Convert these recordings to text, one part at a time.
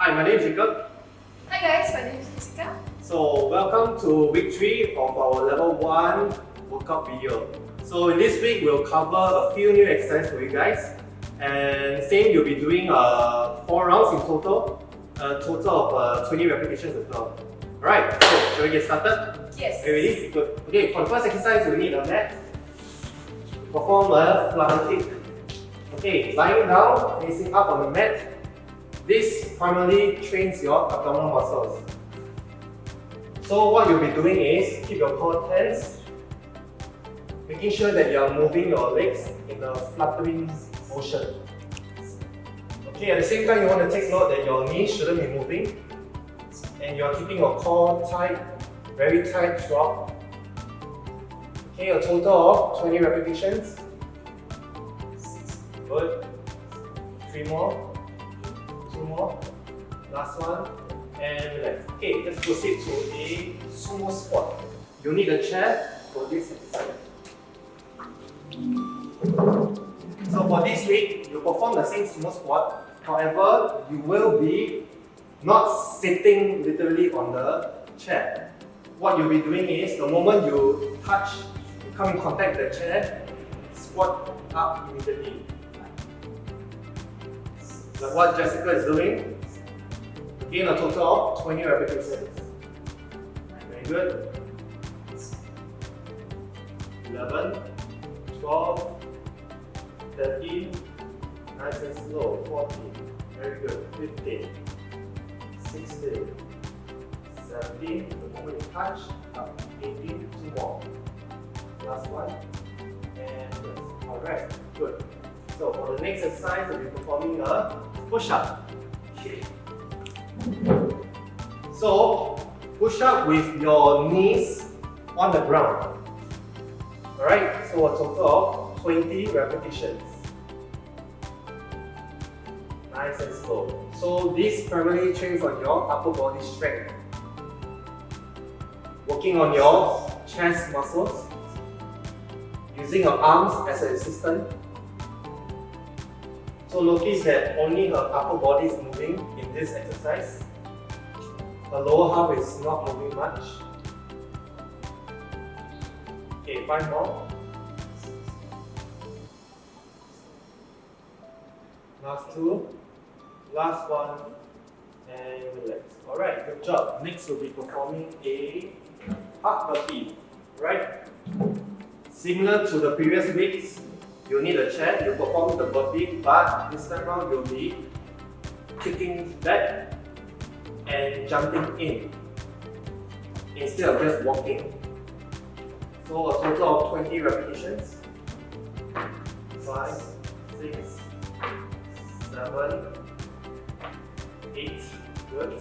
Hi, my name is Jacob. Hi guys, my name is Jessica. So welcome to week 3 of our level 1 workout video. So in this week, we'll cover a few new exercises for you guys. And same, you'll be doing 4 rounds in total, a total of 20 repetitions as well. Alright, so shall we get started? Yes. Are you ready? Good. Okay, for the first exercise, we need a mat. Perform a flutter kick. Okay, lying down, facing up on the mat. This primarily trains your abdominal muscles. So what you'll be doing is keep your core tense, making sure that you are moving your legs in a fluttering motion. Okay, at the same time you want to take note that your knees shouldn't be moving and you are keeping your core tight, very tight throughout. Okay, a total of 20 repetitions. Good. 3 more. 2 more, last one, and relax. Okay, let's proceed to a sumo squat. You need a chair for this exercise. So for this week, you perform the same sumo squat. However, you will be not sitting literally on the chair. What you'll be doing is, the moment you touch, you come in contact with the chair, squat up immediately. Like what Jessica is doing. Again, a total of 20 repetitions. Very good. 11, 12, 13, nice and slow, 14, very good, 15, 16, 17, the moment you touch, up, 18, 2 more. Last one, and rest. Alright, good. So for the next exercise, we'll be performing a push-up. So push up with your knees on the ground. Alright, so a total of 20 repetitions. Nice and slow. So this primarily trains on your upper body strength. Working on your chest muscles. Using your arms as an assistant. So notice that only her upper body is moving in this exercise. Her lower half is not moving much. Okay, 5 more. Last 2. Last one. And relax. Alright, good job. Next we'll be performing a hug burpee. Right? Similar to the previous weeks, you'll need a chair, you'll perform the burpee, but this time around you'll be kicking back and jumping in instead of just walking. So a total of 20 repetitions. 5, 6, 7, 8, good.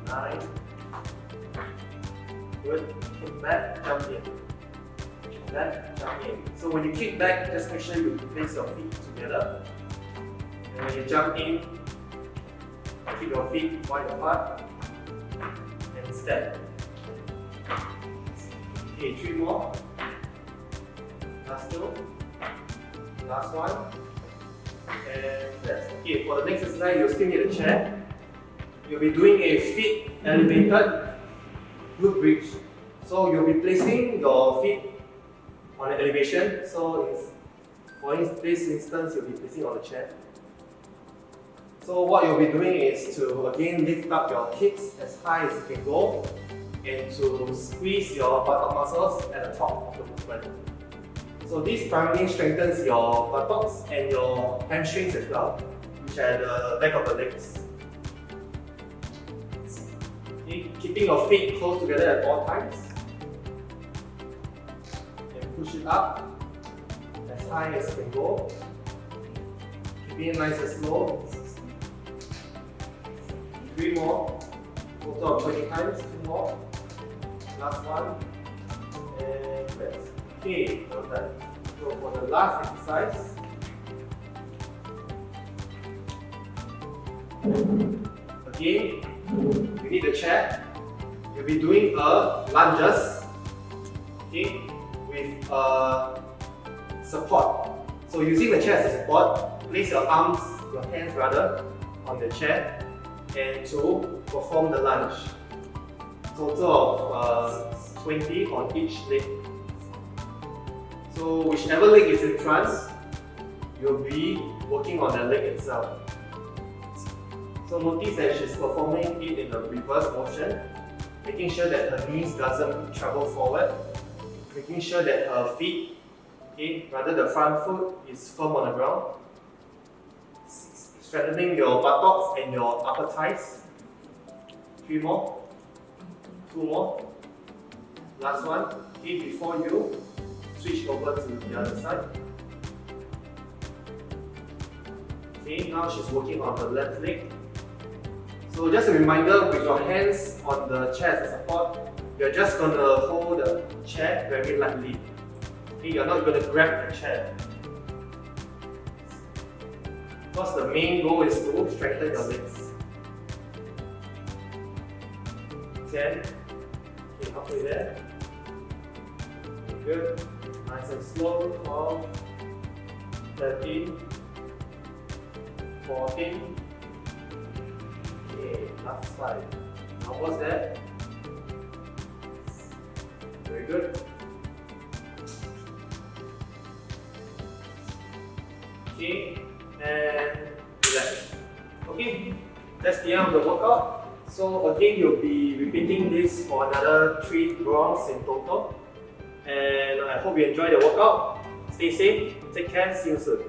9, good. Kick back, jump in. Back, jump in. So when you kick back, just make sure you place your feet together. And when you jump in, keep your feet wide apart and step. Okay, 3 more. Last 2. Last one. And rest. Okay, for the next exercise, you'll still need a chair. You'll be doing a feet elevated glute bridge. So you'll be placing your feet on the elevation. So for this instance, you'll be placing on the chair. So what you'll be doing is to again lift up your hips as high as you can go and to squeeze your buttock muscles at the top of the movement. So this primarily strengthens your buttocks and your hamstrings as well, which are at the back of the legs. Okay, keeping your feet close together at all times. Push it up as high as you can go. Keeping it nice and slow. 3 more. Total of 20 times. 2 more. Last one. And rest. Okay, well done. So for the last exercise, again, you need a chair. You'll be doing a lunges. Okay. With support. So using the chair as a support, place your arms, your hands rather, on the chair and to perform the lunge. Total of 20 on each leg. So whichever leg is in front, you'll be working on the leg itself. So notice that she's performing it in a reverse motion, making sure that her knees doesn't travel forward, making sure that her feet, rather the front foot is firm on the ground, strengthening your buttocks and your upper thighs. 3 more, 2 more, last one. Before you switch over to the other side. Now she's working on the left leg. So just a reminder, with your hands on the chair as a support, you're just going to hold the chair very lightly. You're not going to grab the chair. Because the main goal is to strengthen your legs. 10. Halfway there. Good. Nice and slow. 12. 13. 14. Last 5. Almost there. Very good. And relax. That's the end of the workout. So again, you'll be repeating this for another 3 rounds in total. And I hope you enjoy the workout. Stay safe, take care, see you soon.